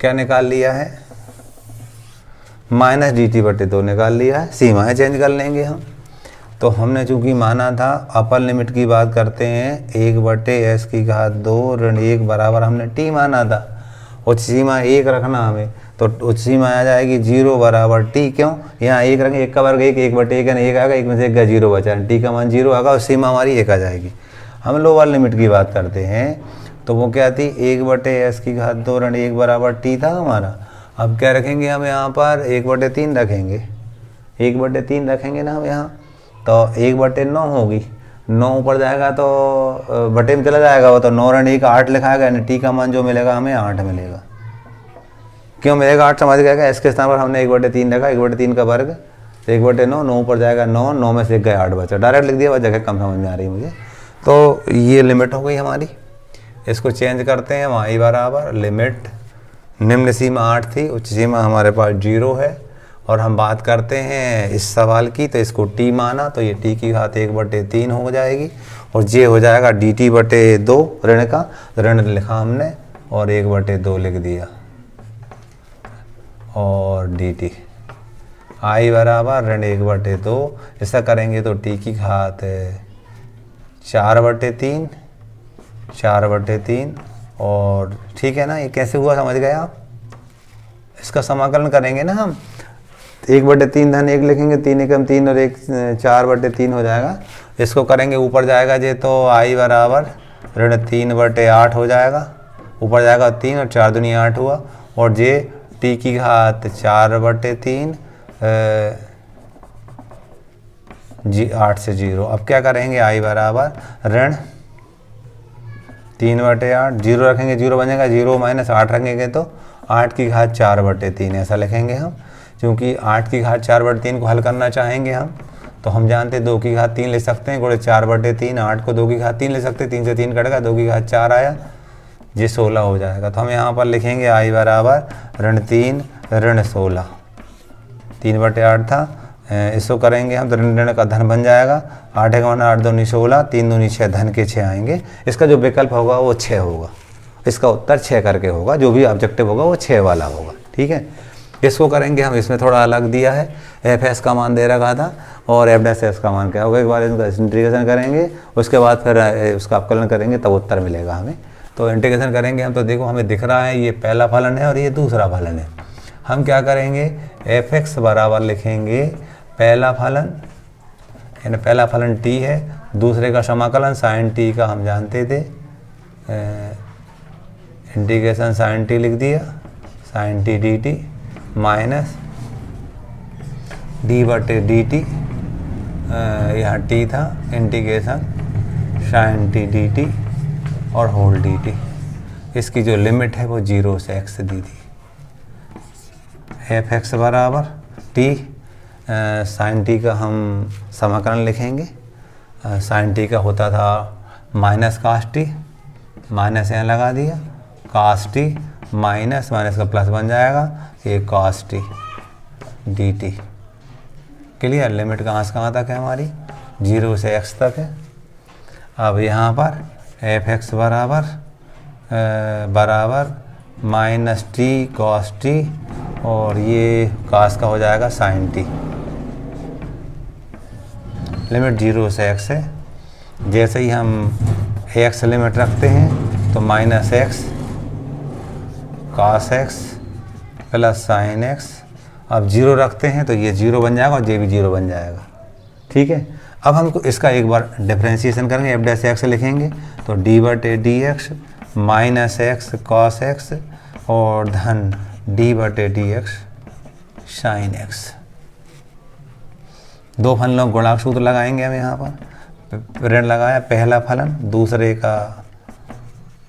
क्या निकाल लिया है, माइनस dt/2 निकाल लिया है। सीमाएं चेंज कर लेंगे हम। तो हमने चूंकि माना था अपर लिमिट की बात करते हैं 1/s की घात 2 ऋण 1 बराबर हमने t माना था, उच्च सीमा 1 रखना हमें, तो उच्च सीमा आ जाएगी 0 बराबर t। क्यों, यहाँ 1 रखेंगे, 1 का वर्ग 1, 1/1 है, 1 आएगा, 1 में से 1 का 0 बचा, t का मान 0 आएगा और सीमा हमारी 1 आ जाएगी। हम लोअर लिमिट की बात करते हैं तो वो क्या थी, 1/s की घात 2 ऋण 1 बराबर t था हमारा। अब क्या रखेंगे हम यहाँ पर, 1/3 रखेंगे, 1/3 रखेंगे ना हम यहाँ, तो 1/9 होगी, 9 ऊपर जाएगा तो बटे में चला जाएगा, वो तो 9 ऋण 1 8 लिखाएगा, यानी टी का मान जो मिलेगा हमें 8 मिलेगा। क्यों मिलेगा 8 समझ गया, इसके स्थान पर हमने 1/3 रखा, 1/3 का वर्ग 1/9, 9 ऊपर जाएगा 9, 9 में से 1 गए 8 बचा, डायरेक्ट लिख दिया, वह जगह कम समझ में आ रही है मुझे। तो ये लिमिट हो गई हमारी। इसको चेंज करते हैं, y बराबर लिमिट निम्न सीमा 8 थी, उच्च सीमा हमारे पास 0 है, और हम बात करते हैं इस सवाल की, तो इसको t माना, तो ये t की घात 1/3 हो जाएगी, और ये हो जाएगा dt/2 ऋण का, ऋण लिखा हमने और 1/2 लिख दिया, और dt i बराबर ऋण 1/2, ऐसा करेंगे तो t की घात 4/3, और ठीक है ना। ये कैसे हुआ समझ गए आप, इसका समाकलन करेंगे ना हम, 1/3 धन 1 लिखेंगे, 3 एकम 3 और 1 4/3 हो जाएगा। इसको करेंगे ऊपर जाएगा जे तो i बराबर ऋण 3/8 हो जाएगा, ऊपर जाएगा 3 और 4 दूनी 8 हुआ, और जे t की घात 4/3 8 से 0। अब क्या करेंगे, i बराबर ऋण 3/8, 0 रखेंगे 0 बनेगा, 0 माइनस 8 रखेंगे तो 8 की घात 4/3 ऐसा लिखेंगे हम। क्योंकि 8 की घात 4/3 को हल करना चाहेंगे हम, तो हम जानते 2 की घात 3 ले सकते हैं, गुणे 4/3, 8 को 2 की घात 3 ले सकते हैं, 3 से 3 कटेगा, 2 की घात 4 आया, ये 16 हो जाएगा। तो हम यहाँ पर लिखेंगे i बराबर ऋण 3 ऋण 16, 3/8 था, इसको करेंगे हम तो ऋण ऋण का धन बन जाएगा, 8 का मान 8 दूनी 16, 3 दूनी 6, धन के 6 आएंगे। इसका जो विकल्प होगा वो 6 होगा, इसका उत्तर 6 करके होगा, जो भी ऑब्जेक्टिव होगा वो 6 वाला होगा। ठीक है, इसको करेंगे हम, इसमें थोड़ा अलग दिया है, fs का मान दे रखा था और f' का मान क्या होगा, एक बार इनका इंटीग्रेशन करेंगे, उसके बाद फिर उसका अपकलन करेंगे, तब उत्तर मिलेगा हमें। तो इंटीग्रेशन करेंगे हम, तो देखो हमें दिख रहा है ये पहला फलन है और ये दूसरा फलन है। हम क्या करेंगे, fx बराबर लिखेंगे पहला फलन, यानी पहला फलन t है, दूसरे का समाकलन sin t का हम जानते थे, इंटीग्रेशन sin t लिख दिया, sin t dt minus d/dt, यहाँ t था, इंटीग्रेशन sin t dt और होल dt। इसकी जो लिमिट है वो 0 से x दी थी। fx बराबर t sin t का हम समाकलन लिखेंगे, sin t का होता था माइनस कास टी, माइनस यहाँ लगा दिया, कास टी माइनस माइनस का प्लस बन जाएगा, ये cos t d t. Clear, limit कहाँ से कहाँ तक है हमारी, 0 से x तक है। अब यहाँ पर fx बराबर माइनस टी कॉस टी, और ये कास का हो जाएगा साइन टी। लिमिट 0 से x है, जैसे ही हम x लिमिट रखते हैं तो माइनस x कास x प्लस साइन x, अब 0 रखते हैं तो ये 0 बन जाएगा और ये भी 0 बन जाएगा। ठीक है, अब हमको इसका एक बार डिफ्रेंशिएशन करेंगे, f' लिखेंगे तो d/dx minus x cos x और धन d/dx साइन x। दो फलनों का गुणांक सूत्र लगाएंगे हम यहाँ पर। ऋण लगाया, पहला फलन दूसरे का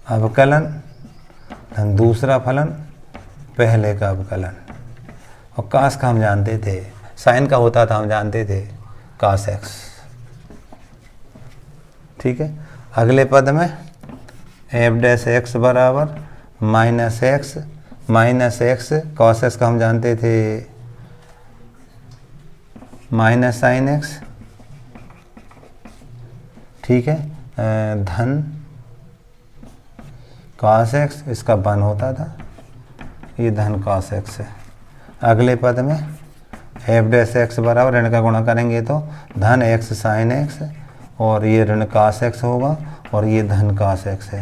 अवकलन धन दूसरा फलन पहले का अवकलन। और कास का हम जानते थे, साइन का होता था हम जानते थे कास एक्स। ठीक है, अगले पद में एफ डैश एक्स बराबर माइनस एक्स कॉस एक्स का हम जानते थे माइनस साइन एक्स। ठीक है, धन कॉस एक्स, इसका 1 होता था, ये धन कॉस एक्स है। अगले पद में एफ डैश एक्स बराबर ऋण का गुणा करेंगे तो धन एक्स साइन एक्स, और ये ऋण कॉस एक्स होगा, और ये धन कॉस एक्स है।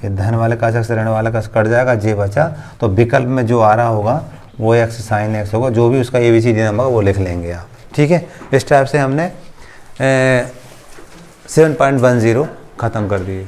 ये धन वाले कॉस एक्स ऋण वाले का कट जाएगा, जे बचा। तो विकल्प में जो आ रहा होगा वो एक्स साइन एक्स होगा, जो भी उसका ABCD नंबर वो लिख लेंगे आप। ठीक है, इस टाइप से हमने 7.10 ख़त्म कर दिए।